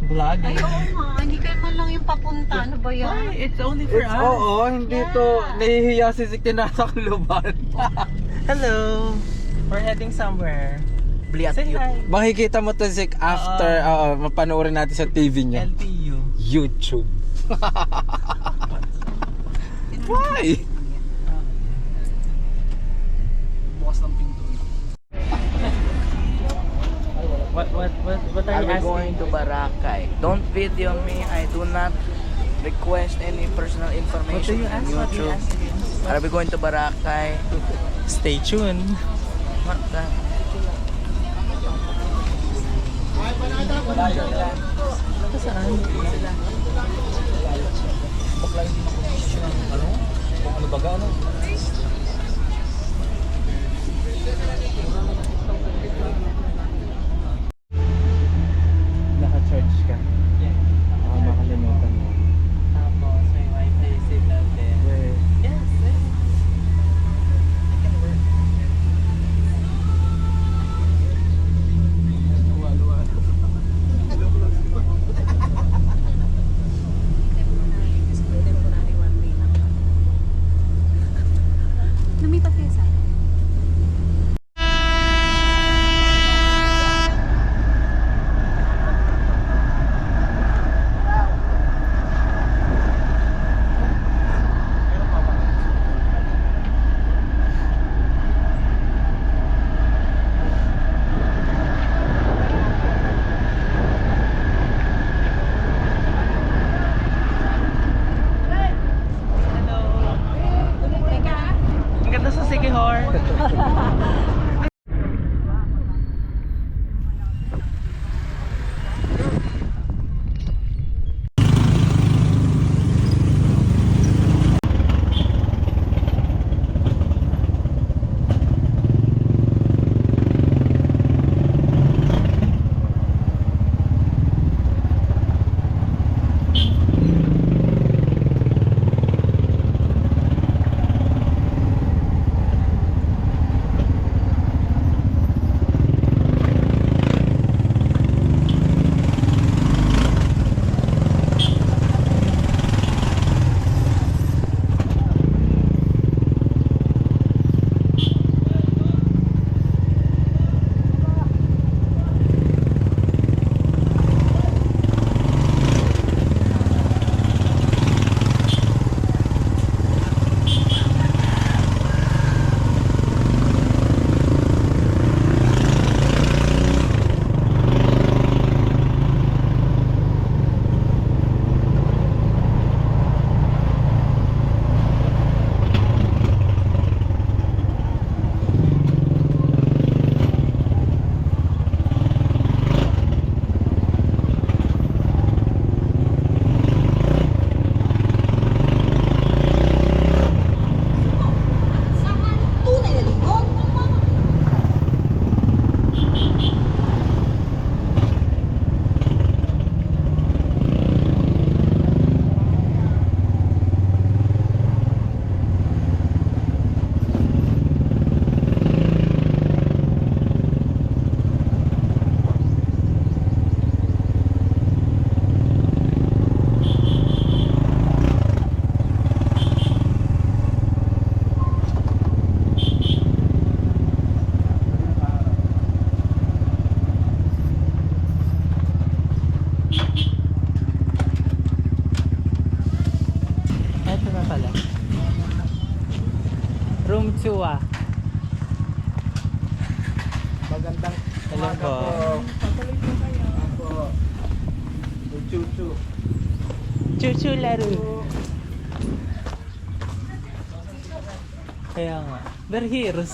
vlog. Ay, oo nga. Hindi kayo man lang yung papunta. Ano ba yan? Why? It's only for us. Oo, hindi to. Nahihiya si Zik tinasa luban. Hello. We're heading somewhere. Say hi. Makikita mo to Zik after mapanoorin natin sa TV niya. LPU. YouTube. Why? Bukas ng pinto. What are you Are we asking? going to Boracay? Don't video me. I do not request any personal What do information you on ask? What do you YouTube. ask? Are we going to Boracay? Stay tuned. What the? Saan? Bakla hindi makondition ng ano? Kung ano baga ano? Naka-charge ka. Yeah. Makalimutan mo. Tapos may wifi signal din. Where? Yes, yes. I can work. Lumipat kayo sa akin. Ang ganda sa Sikihor. Ito na pala. Room 2 ah. Magandang Hello po. Chuchu. Chuchu laro. Kaya nga. They're heroes.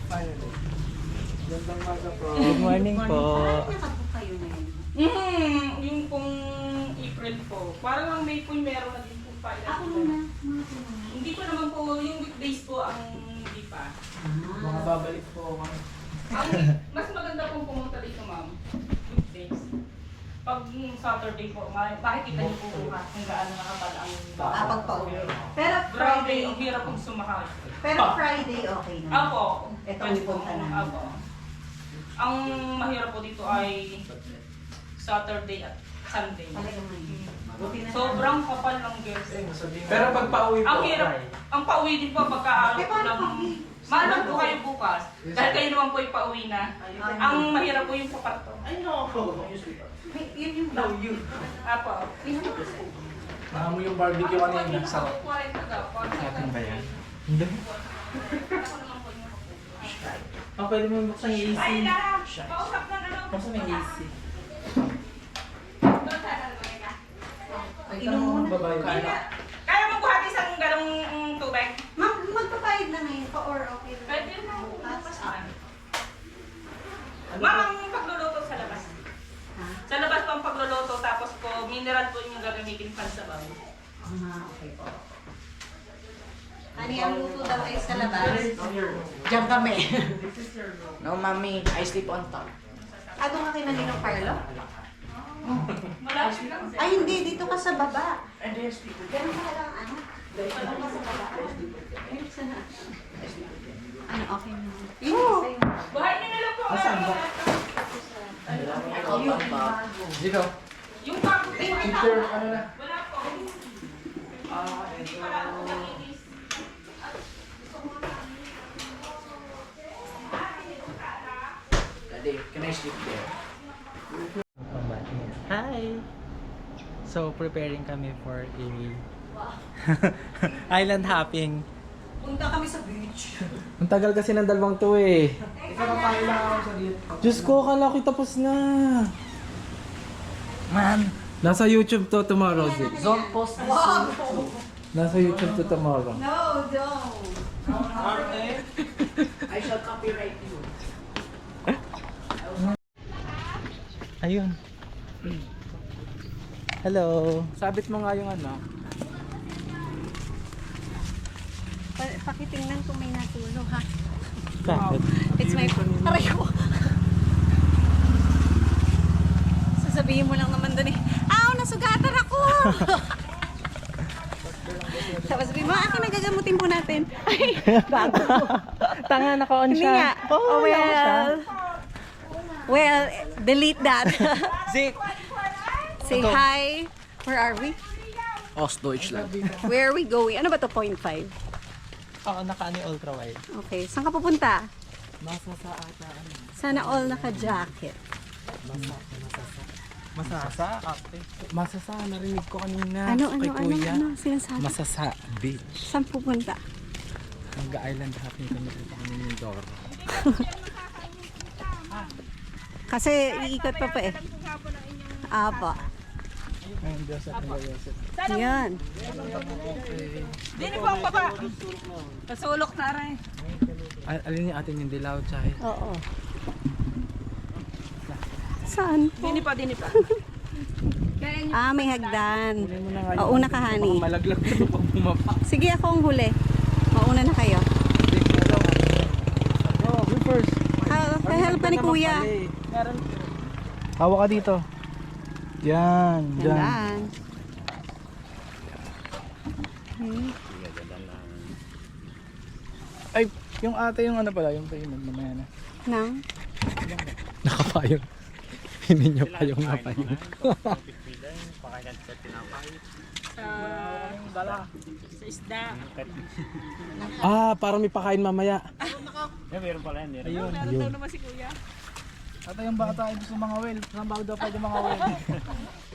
Magandang maga po. Good morning po. kayo ngayon? Yung pong April po. Parang ang May po meron na din po pa. Ako muna. Hindi ko naman po, yung weekdays po ang hindi pa. Mga babalik po ako. Ang, mas maganda pong pumunta dito ma'am. Weekdays. Pag Saturday po, makikita niyo po kung gaano nakapal ang Pag pauwi. Pero Grabe, Friday, ang hirap pong sumakay. pero Friday okay naman. Apo. Ito ang punta namin. Apo. Ang mahirap po dito ay Saturday at Sunday. Talagang buti na. Sobrang kapal ng girls. Pero pag pauwi Ang hirap. Ang pauwi din po pagka-araw Eh, po paano ng... pauwi? Malam po kayo bukas. Dahil kayo naman po yung pauwi na. Ang mahirap po yung paparto. Yun yung daw yun. Apo. Mahamo yung barbecue kanina. Sarap. 40 daw. Atin ba yan? Hindi. Pwede mo buksan yung AC. Ay, Lara! Pausap na ano? Buksan yung AC. Doon sa lalagay ka. Inom muna. Kaya mo buhati isang galong tubig? Magpapayad na ngayon pa or okay na? Pwede na bukas man. Ma'am, ang pagluluto sa labas. Ha? Sa labas po ang pagluluto, tapos po mineral po yung gagamitin pan sa bago. Okay po. Ani, ang luto daw ay sa labas. Diyan kami. No, mommy, I sleep on top. Doon ka kinanin ng Carlo? Malapit lang Ay, hindi. Dito ka sa baba. And I sleep with Ganun ka lang, ano? Doon ka sa baba. Ayun, sana. Ano, okay na. Yun, sa'yo. Buhay niyo na lang po. Asan ba? I call Papa. Dito. Yung bago po. Picture, ano na? Wala po. Hindi pala ako nakikinis. Daddy, can I sleep there? Hi! So, preparing kami for a island hopping. Punta kami sa beach. Ang tagal kasi ng dalawang to eh. Ikakapain lang ako sa diet. Diyos ko, akala ko tapos na. Man! Nasa YouTube to tomorrow, Zip. Don't post this. Nasa YouTube to tomorrow. No, don't. I shall copyright you. Ayun. Hello! Sabit mo nga yung ano. Pakitingnan kung may natulog, ha? Bakit? It's my... Aray ko! Sasabihin mo lang naman dun eh, nasugatan ako! Tapos sabihin mo, akin na gagamutin po natin. Ay, bago. Tanga, naka-on Hindi siya. nga. Oh, well, delete that. Zip! Say hi. Where are we? Ostdeutschland. Where are we going? Ano ba to, 0.5? Oo, naka-ano yung ultra wide. Okay, saan ka pupunta? Masasa ata. Sana all naka-jacket. Masasa, ate. Masasa, narinig ko kanina. Ano, kay Kuya. sinasabi? Masasa Beach. Saan pupunta? Mag-island hopping kami dito kami ng Doro. Kasi iikot pa eh. Apa. Ayun, Joseph and Joseph. Yan. Dini po ang baba. Pasulok na rin. Alin yung atin yung dilaw, Chay? Oo. Saan? Dini pa. May hagdan. Una ka, honey. Malaglag ito pag bumaba. Sige, ako ang huli. Mauna na kayo. Oh, we first. Help ka ni Kuya. Hawak ka dito. Yan, dyan. Yan. Ay, yung ate yung ano pala, yung payment mamaya na. Nang? Nakapayong. Hindi nyo payong napayong. Sa isda. Para may pakain mamaya. Ayun. Meron daw naman si Kuya. Ate yung bata ay gusto mga well. Saan ba daw pwede mga well?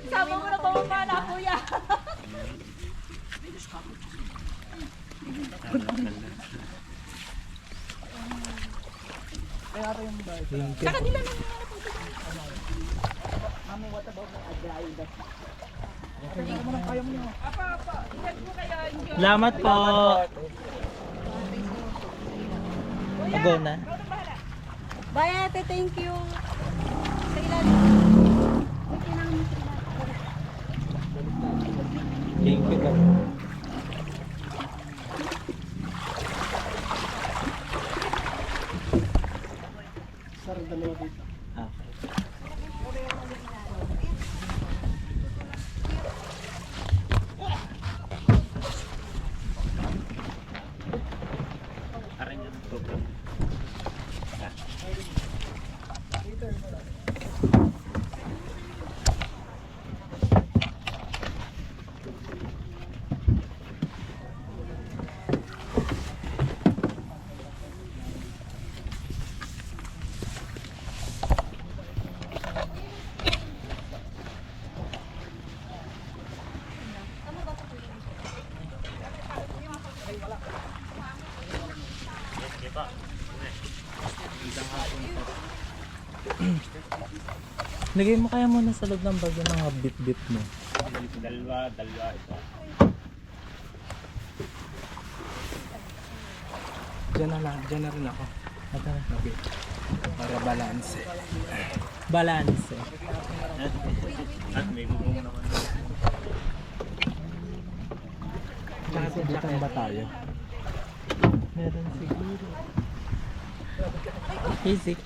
Sama mo na pamama na, Kuya. Kaya ate yung bata. Thank you. Sa kanila na Salamat po. Go na. Bye, ate. Thank you. Sa ilalim. Thank you. Lagay mo kaya muna sa loob ng bag yung mga bit-bit mo. Dalawa ito. Diyan na rin ako. Okay. Para balance. Balance. At may bubong naman. Nakasibutan ba tayo? Meron siguro. Basic.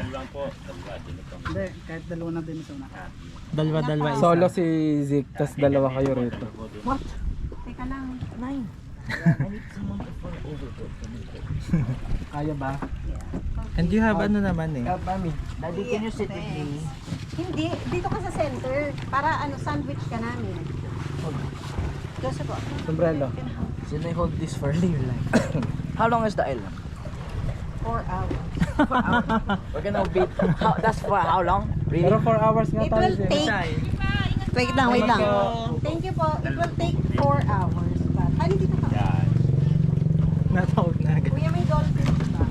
Dalawang po. Dalawa. Hindi, kahit dalawa na din sa una. Dalawa isa. Solo si Zik, tas dalawa kayo rito. Teka lang. Kaya ba? And you have ano naman eh. Mami, Daddy, can you sit with me? Hindi, dito ka sa center. Para sandwich ka namin. Joseph po. Sombrero. Should I hold this for your life? How long is the island? 4 hours. We're gonna beat. That's for how long? Really? Pero 4 hours nga It tayo. will take... Wait lang. Thank you po. It will take 4 hours. Hani dito ka. Natakot na agad. Kuya, may dolphin ba?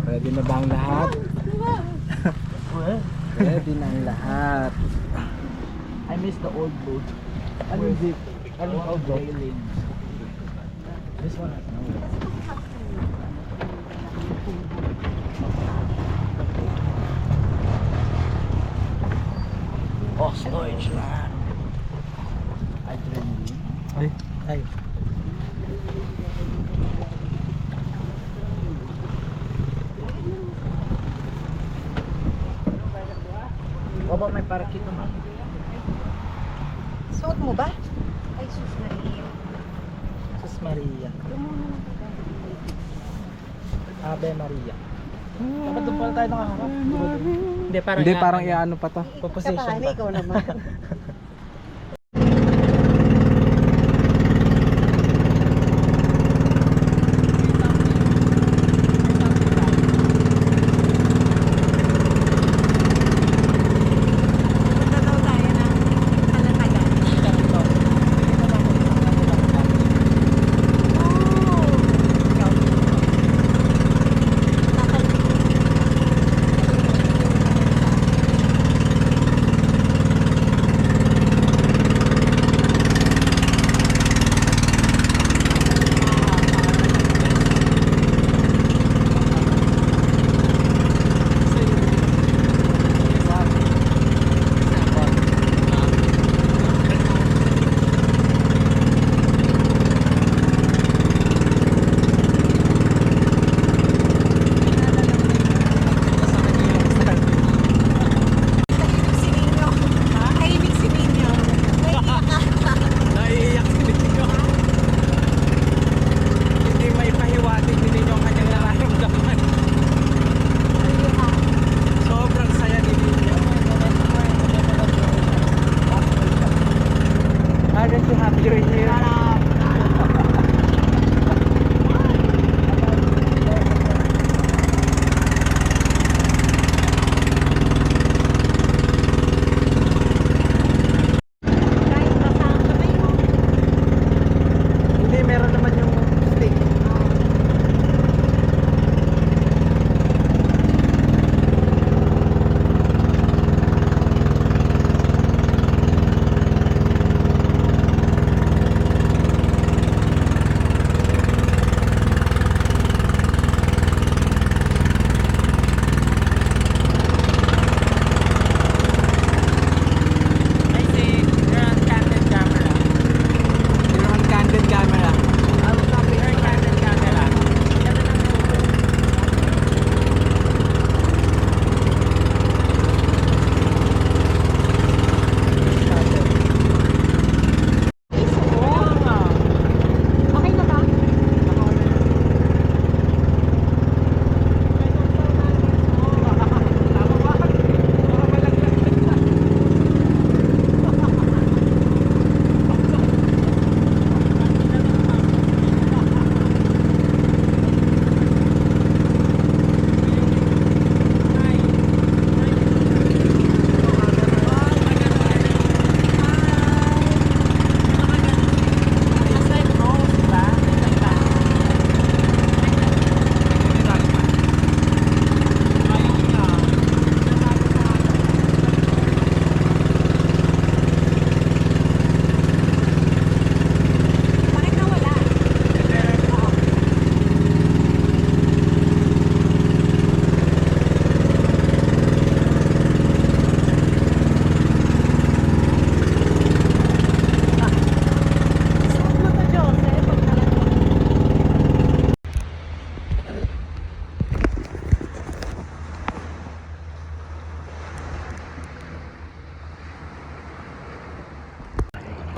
Ready na ba ang lahat? Ready na ang lahat. I miss the old boat. Ano Zik? Anong old boat? This one. Ostdeutschland. Adrenaline. Ay. What about my parakeet, ma'am? Suot mo ba? Ay, sus na iyo. Sus Maria. Ave Maria. Dapat doon pala tayo nakaharap. Hindi, parang iano pa to. Position pa. Ikaw naman.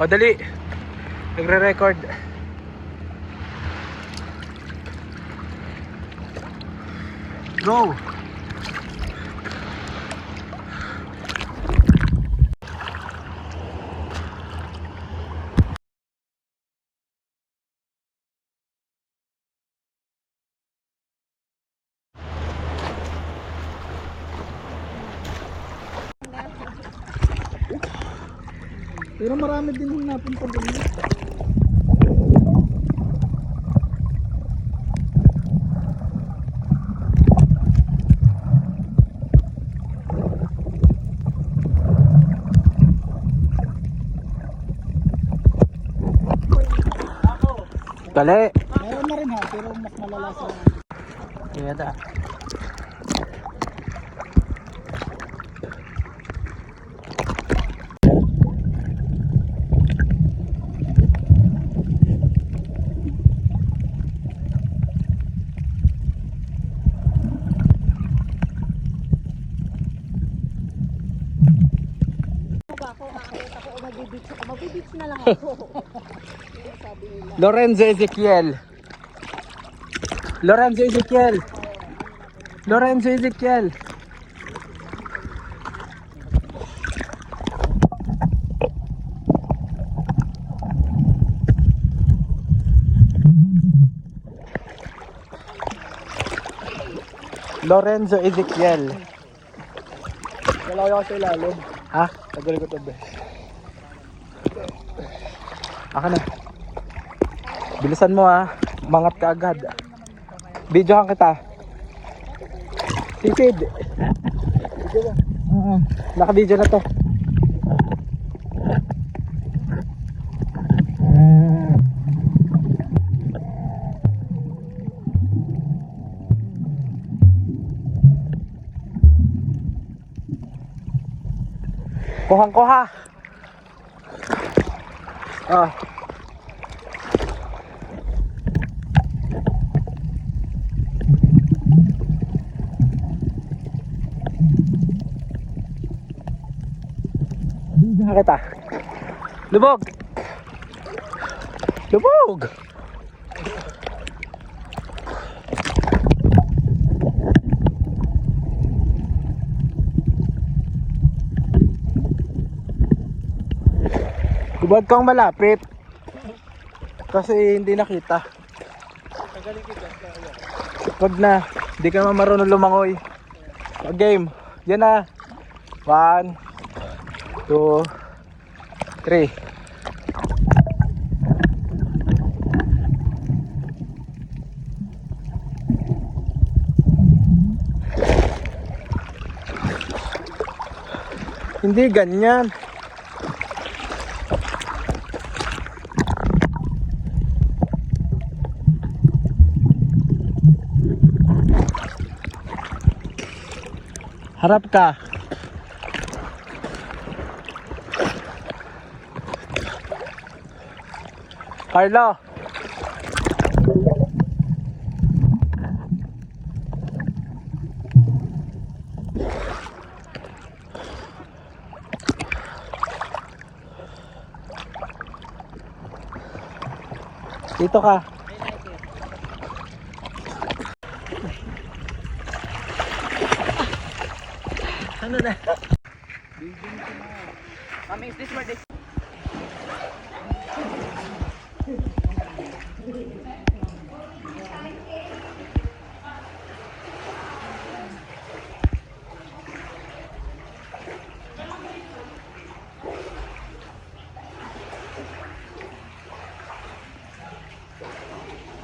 O dali. Nagre-record. Go. Pero marami din yung napunta doon. Dali. Meron na rin ha, pero mas malala sa... Kaya da. Mabibits na lang ako. Lorenzo Ezekiel. Lorenzo Ezekiel. Lorenzo Ezekiel. Lorenzo Ezekiel. Wala ko sa ilalim. Ha? Tagal ko tabi. Ako na. Bilisan mo ha. Mangat ka agad. Videohan kita. Sipid. Naka-video na to. Kuhang-kuha. Ah. Bisa kita. Lubog. Lubog. Huwag kang malapit. Kasi hindi nakita. Wag na. Hindi ka naman marunong lumangoy. Game. Yan na. 1, 2, 3. Hindi ganyan. Harap ka. Carlo. Dito ka. Ano na? Mami, is this where they...